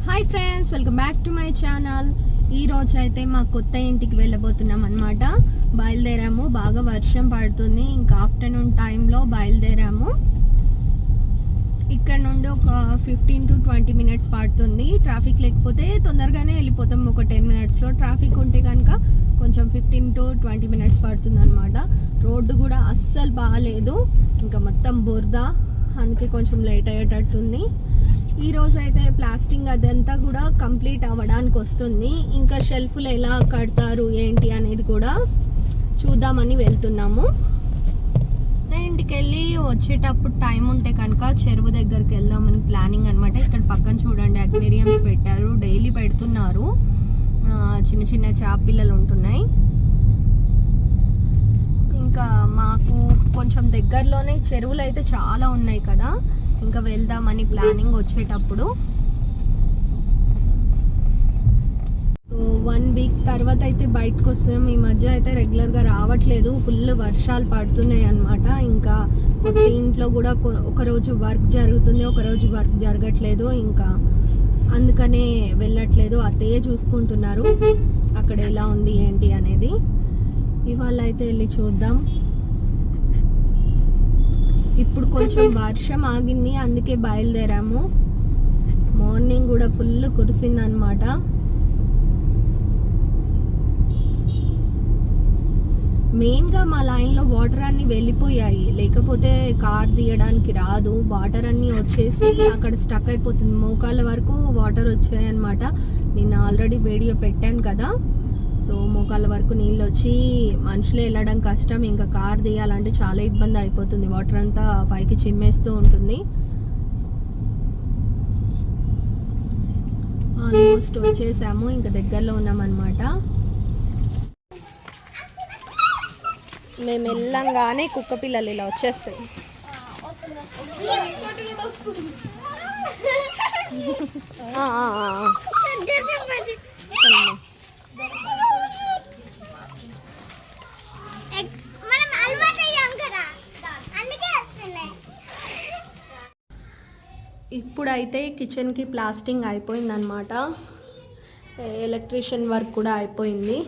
Hi friends, welcome back to my channel. ఈ రోజు అయితే మా కొత్త ఇంటికి వెళ్ళబోతున్నాం అనమాట. బయలుదేరాము. బాగా వర్షం పడుతుంది. ఇంకా ఆఫ్టర్నూన్ టైంలో బయలుదేరాము. ఇక్కడ నుండి ఒక 15 to 20 minutes పడుతుంది. ట్రాఫిక్ లేకపోతే తొందరగానే వెళ్ళిపోతాం. ఒక 10 minutesలో. ట్రాఫిక్ ఉంటే కనుక కొంచెం 15 to 20 minutes పడుతుంది అనమాట. రోడ్డు కూడా అస్సలు బాగాలేదు. ఇంకా మొత్తం బురద, అందుకే కొంచెం లేట్ అయ్యేటట్టుంది. ఈరోజు అయితే ప్లాస్టింగ్ అదంతా కూడా కంప్లీట్ అవ్వడానికి వస్తుంది. ఇంకా షెల్ఫ్లు ఎలా కడతారు ఏంటి అనేది కూడా చూద్దామని వెళ్తున్నాము. ఇంటికి వెళ్ళి వచ్చేటప్పుడు టైం ఉంటే కనుక చెరువు దగ్గరికి వెళ్దామని ప్లానింగ్ అనమాట. ఇక్కడ పక్కన చూడండి అక్వేరియంస్ పెట్టారు, డైలీ పెడుతున్నారు. చిన్న చిన్న చేప పిల్లలు ఉంటున్నాయి. ఇంకా మాకు కొంచెం దగ్గరలోనే చెరువులు అయితే చాలా ఉన్నాయి కదా, ఇంకా వెళ్దామని ప్లానింగ్ వచ్చేటప్పుడు. 1 week తర్వాత అయితే బయటకు వస్తున్నాం. ఈ మధ్య అయితే రెగ్యులర్గా రావట్లేదు, ఫుల్ వర్షాలు పడుతున్నాయి అన్నమాట. ఇంకా కొత్త ఇంట్లో కూడా ఒకరోజు వర్క్ జరుగుతుంది, ఒకరోజు వర్క్ జరగట్లేదు. ఇంకా అందుకనే వెళ్ళట్లేదు. అత్తయ్య చూసుకుంటున్నారు అక్కడ ఎలా ఉంది ఏంటి అనేది. ఇవాళ అయితే వెళ్ళి చూద్దాం. ఇప్పుడు కొంచెం వర్షం ఆగింది, అందుకే బయలుదేరాము. మార్నింగ్ కూడా ఫుల్ కురిసింది అనమాట. మెయిన్గా మా లైన్లో వాటర్ అన్నీ వెళ్ళిపోయాయి, లేకపోతే కార్ తీయడానికి రాదు. వాటర్ అన్నీ వచ్చేసి అక్కడ స్టక్ అయిపోతుంది. మోకాళ్ళ వరకు వాటర్ వచ్చాయి అనమాట. నేను ఆల్రెడీ వీడియో పెట్టాను కదా. సో మోకాళ్ళ వరకు నీళ్ళు వచ్చి మనుషులు వెళ్ళడం కష్టం. ఇంకా కార్ తీయాలంటే చాలా ఇబ్బంది అయిపోతుంది. వాటర్ అంతా పైకి చిమ్మేస్తూ ఉంటుంది. ఆల్మోస్ట్ వచ్చేసాము, ఇంకా దగ్గరలో ఉన్నామన్నమాట. మేము వెళ్ళంగానే కుక్క పిల్లలు ఇలా వచ్చేస్తాయి. ఇప్పుడైతే కిచెన్కి ప్లాస్టింగ్ అయిపోయిందనమాట. ఎలక్ట్రీషియన్ వర్క్ కూడా అయిపోయింది.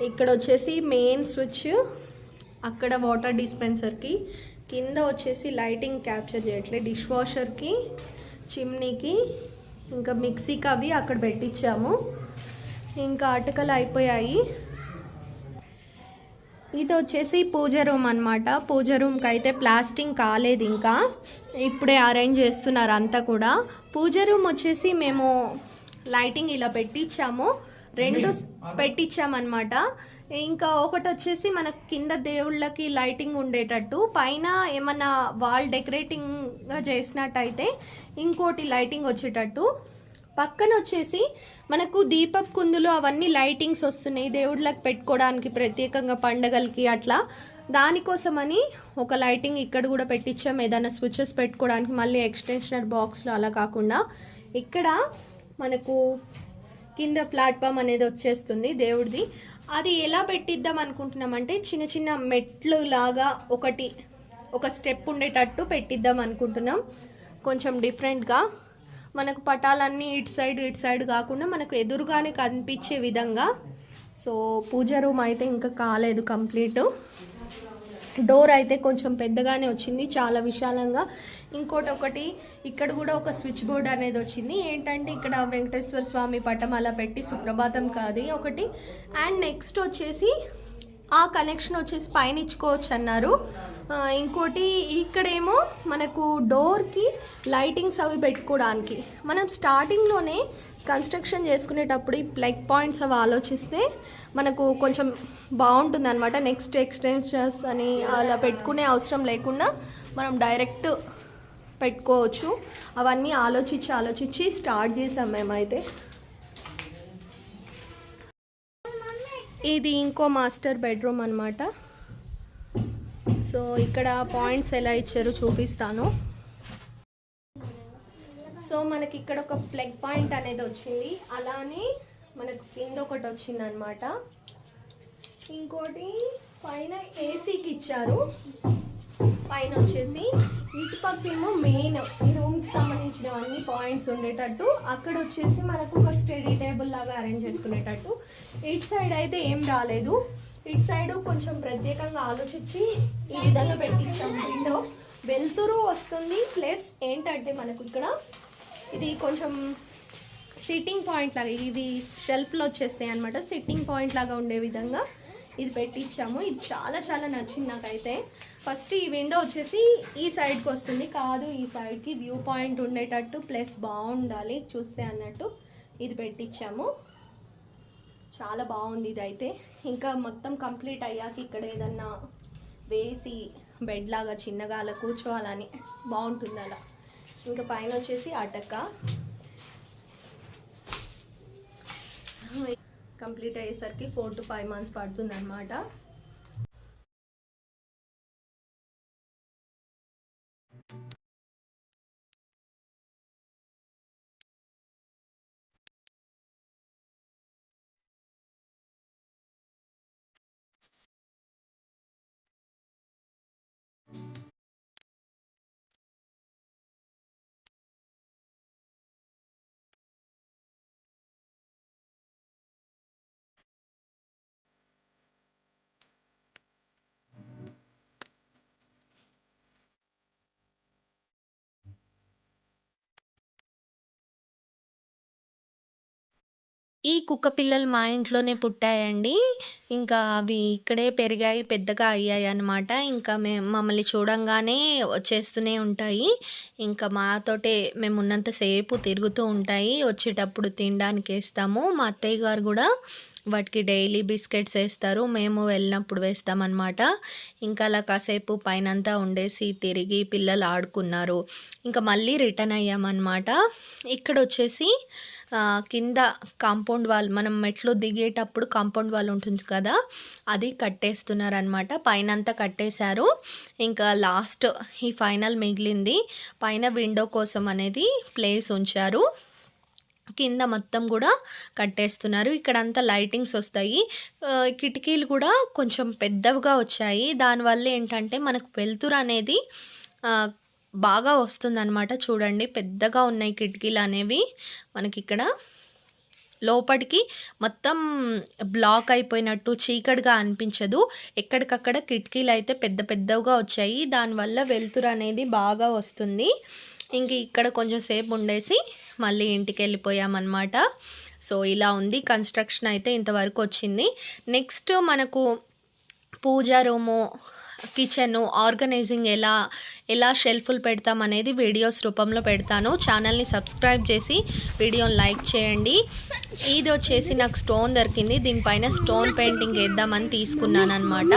ఇక్కడ వచ్చేసి మెయిన్ స్విచ్, అక్కడ వాటర్ డిస్పెన్సర్కి, కింద వచ్చేసి లైటింగ్ క్యాప్చర్ చేయట్లేదు. డిష్ వాషర్కి, చిమ్నీకి, ఇంకా మిక్సీకి అవి అక్కడ పెట్టించాము. ఇంకా అటకలు అయిపోయాయి. ఇది వచ్చేసి పూజ రూమ్ అనమాట. పూజ రూమ్కి అయితే ప్లాస్టింగ్ కాలేదు, ఇంకా ఇప్పుడే అరేంజ్ చేస్తున్నారు అంతా కూడా. పూజ రూమ్ వచ్చేసి మేము లైటింగ్ ఇలా పెట్టించాము, 2 పెట్టించామన్నమాట. ఇంకా ఒకటి వచ్చేసి మనకు కింద దేవుళ్ళకి లైటింగ్ ఉండేటట్టు, పైన ఏమన్నా వాల్ డెకరేటింగ్గా చేసినట్టయితే ఇంకోటి లైటింగ్ వచ్చేటట్టు. పక్కన వచ్చేసి మనకు దీపపు కుందులు అవన్నీ లైటింగ్స్ వస్తున్నాయి దేవుళ్ళకి పెట్టుకోవడానికి, ప్రత్యేకంగా పండగలకి అట్లా. దానికోసమని ఒక లైటింగ్ ఇక్కడ కూడా పెట్టించాం, ఏదైనా స్విచెస్ పెట్టుకోవడానికి. మళ్ళీ ఎక్స్టెన్షనర్ బాక్స్లో అలా కాకుండా ఇక్కడ మనకు కింద ప్లాట్ఫామ్ అనేది వచ్చేస్తుంది దేవుడిది. అది ఎలా పెట్టిద్దాం అనుకుంటున్నామంటే చిన్న చిన్న మెట్లు లాగా ఒక స్టెప్ ఉండేటట్టు పెట్టిద్దాం అనుకుంటున్నాం. కొంచెం డిఫరెంట్గా మనకు పటాలన్నీ ఇటు సైడ్ కాకుండా మనకు ఎదురుగానే కనిపించే విధంగా. సో పూజ రూమ్ అయితే ఇంకా కాలేదు కంప్లీట్. డోర్ అయితే కొంచెం పెద్దగానే వచ్చింది, చాలా విశాలంగా. ఒకటి ఇక్కడ కూడా ఒక స్విచ్ బోర్డ్ అనేది వచ్చింది. ఏంటంటే ఇక్కడ వెంకటేశ్వర స్వామి పటం అలా పెట్టి సుప్రభాతం కాదు ఒకటి. అండ్ నెక్స్ట్ వచ్చేసి ఆ కనెక్షన్ వచ్చేసి పైన ఇచ్చుకోవచ్చు అన్నారు. ఇంకోటి ఇక్కడేమో మనకు డోర్కి లైటింగ్స్ అవి పెట్టుకోవడానికి. మనం స్టార్టింగ్లోనే కన్స్ట్రక్షన్ చేసుకునేటప్పుడు ఈ ప్లగ్ పాయింట్స్ అవి ఆలోచిస్తే మనకు కొంచెం బాగుంటుంది అనమాట. నెక్స్ట్ ఎక్స్టెన్షన్స్ అని అలా పెట్టుకునే అవసరం లేకుండా మనం డైరెక్ట్ పెట్టుకోవచ్చు. అవన్నీ ఆలోచించి స్టార్ట్ చేసాం మేమైతే. ఇది ఇంకో మాస్టర్ బెడ్రూమ్ అనమాట. సో ఇక్కడ పాయింట్స్ ఎలా ఇచ్చారో చూపిస్తాను. సో మనకి ఇక్కడ ఒక ప్లగ్ పాయింట్ అనేది వచ్చింది, అలానే మనకు కింద ఒకటి వచ్చింది అనమాట. ఇంకోటి పైన ఏసీకి ఇచ్చారు. పైన వచ్చేసి ఇటు పక్కేమో మెయిన్ ఈ రూమ్కి సంబంధించిన అన్ని పాయింట్స్ ఉండేటట్టు, అక్కడ వచ్చేసి మనకు ఒక స్టడీ టేబుల్ లాగా అరేంజ్ చేసుకునేటట్టు. ఇటు సైడ్ అయితే ఏం రాలేదు, ఇటు సైడ్ కొంచెం ప్రత్యేకంగా ఆలోచించి ఈ విధంగా పెట్టించాం. విండో వెలుతురు వస్తుంది, ప్లస్ ఏంటంటే మనకు ఇక్కడ ఇది కొంచెం సిట్టింగ్ పాయింట్ లాగా, ఇవి షెల్ఫ్లో వచ్చేస్తాయి అనమాట. సిట్టింగ్ పాయింట్ లాగా ఉండే విధంగా ఇది పెట్టించాము. ఇది చాలా చాలా నచ్చింది నాకైతే. ఫస్ట్ ఈ విండో వచ్చేసి ఈ సైడ్కి వస్తుంది, కాదు ఈ సైడ్కి వ్యూ పాయింట్ ఉండేటట్టు ప్లస్ బాగుండాలి చూస్తే అన్నట్టు ఇది పెట్టించాము. చాలా బాగుంది ఇది అయితే. ఇంకా మొత్తం కంప్లీట్ అయ్యాక ఇక్కడ ఏదన్నా వేసి బెడ్ లాగా చిన్నగా అలా కూర్చోవాలని బాగుంటుంది అలా. ఇంకా పైన వచ్చేసి అటక కంప్లీట్ అయ్యేసరికి 4 to 5 months పడుతుంది అనమాట. ఈ కుక్క పిల్లలు మా ఇంట్లోనే పుట్టాయండి. ఇంకా అవి ఇక్కడే పెరిగాయి, పెద్దగా అయ్యాయి అన్నమాట. ఇంకా మమ్మల్ని చూడంగానే వచ్చేస్తూనే ఉంటాయి. ఇంకా మాతోటే మేము ఉన్నంత సేపు తిరుగుతూ ఉంటాయి. వచ్చేటప్పుడు తినడానికి వేస్తాము. మా అత్తయ్య గారు కూడా వాటికి డైలీ బిస్కెట్స్ వేస్తారు, మేము వెళ్ళినప్పుడు వేస్తామన్నమాట. ఇంకా అలా కాసేపు పైనంతా ఉండేసి తిరిగి పిల్లలు ఆడుకున్నారు. ఇంకా మళ్ళీ రిటర్న్ అయ్యామన్నమాట. ఇక్కడ వచ్చేసి కింద కాంపౌండ్ వాల్, మనం మెట్లు దిగేటప్పుడు కాంపౌండ్ వాల్ ఉంటుంది కదా, అది కట్టేస్తున్నారనమాట. పైనంతా కట్టేశారు. ఇంకా లాస్ట్ ఈ ఫైనల్ మిగిలింది. పైన విండో కోసం అనేది ప్లేస్ ఉంచారు, కింద మొత్తం కూడా కట్టేస్తున్నారు. ఇక్కడంతా లైటింగ్స్ వస్తాయి. కిటికీలు కూడా కొంచెం పెద్దవిగా వచ్చాయి. దానివల్ల ఏంటంటే మనకు వెలుతురు అనేది బాగా వస్తుందన్నమాట. చూడండి పెద్దగా ఉన్నాయి కిటికీలు అనేవి. మనకి ఇక్కడ లోపలికి మొత్తం బ్లాక్ అయిపోయినట్టు చీకటిగా అనిపించదు. ఎక్కడికక్కడ కిటికీలు అయితే పెద్ద పెద్దగా వచ్చాయి, దానివల్ల వెలుతురు అనేది బాగా వస్తుంది. ఇంక ఇక్కడ కొంచెం సేపు ఉండేసి మళ్ళీ ఇంటికి వెళ్ళిపోయామన్నమాట. సో ఇలా ఉంది కన్స్ట్రక్షన్ అయితే ఇంతవరకు వచ్చింది. నెక్స్ట్ మనకు పూజా రూము, కిచెను ఆర్గనైజింగ్ ఎలా షెల్ఫ్లు పెడతాం అనేది వీడియోస్ రూపంలో పెడతాను. ఛానల్ని సబ్స్క్రైబ్ చేసి వీడియోని లైక్ చేయండి. ఇది వచ్చేసి నాకు స్టోన్ దొరికింది, దీనిపైన స్టోన్ పెయింటింగ్ వేద్దామని తీసుకున్నాను అనమాట.